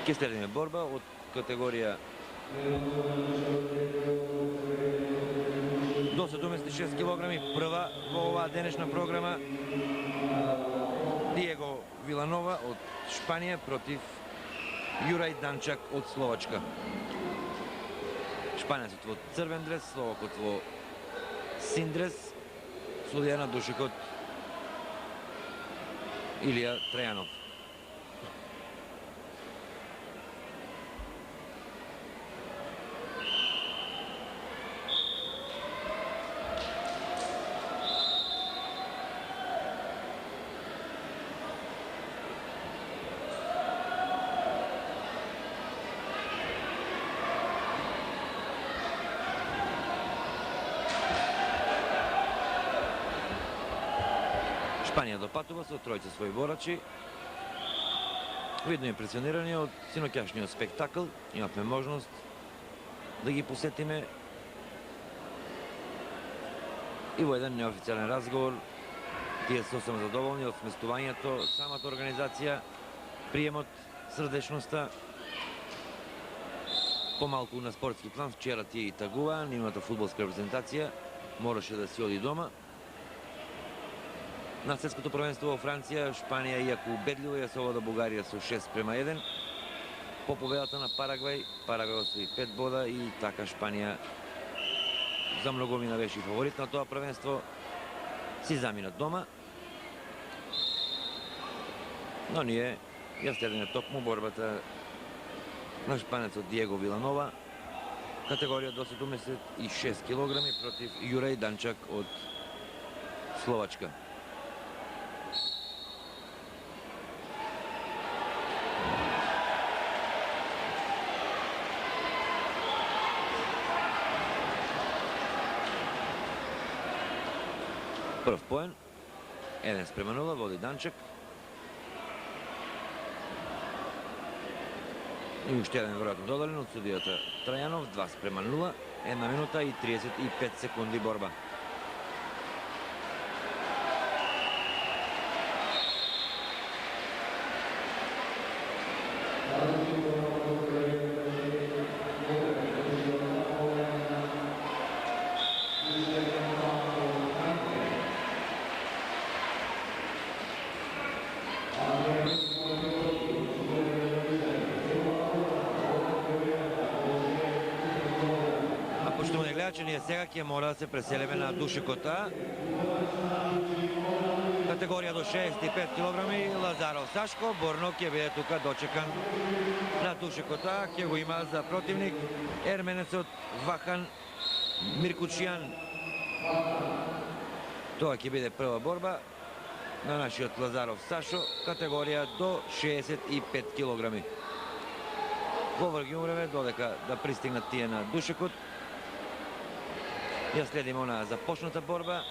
Ке следиме борба од категорија до 76 килограми, прва во оваа денешна програма. Диего Виланова од Шпанија против Јурај Данчак од Словачка. Шпанецот во црвен дрес, Словакот во син дрес. Судија на душекот Илија Трајанов. Шпанија допатува со тројца своји борачи. Видно импресионирани од синоќашниот спектакл. Имавме можност да ги посетиме и во еден неофицијален разговор тие се сосема задоволни од сместувањето, самата организација, приемот, срдечноста. Помалку на спортски план, вчера тие и тагуваа, нивната фудбалска репрезентација мораше да си оди дома. На светското првенство во Франција, Шпанија, иако убедливо ја се овода Бугарија со 6:1. По победата на Парагвај, Парагвај освои 5 бода и така Шпанија за многумина беше фаворит на тоа првенство. Си замина дома. Но ние ја следиме токму борбата на шпанецот Диего Виланова, категорија до 76 килограми против Јурај Данчак од Словачка. Прв поен, 1:0, води Данчак. И уште еден веројатно додален од судијата Трајанов, 2:0, 1 минута и 35 секунди борба. Ние сега ќе мора да се преселиме на душекота. Категорија до 65 килограми. Лазаров Сашко, Борно ќе биде тука дочекан на душекота. Ќе го има за противник ерменецот Вахан Миркучијан. Тоа ќе биде прва борба на нашиот Лазаров Сашо, категорија до 65 килограми. Во врги умреме додека да пристигнат тие на душекот. Ја следиме она започната борба.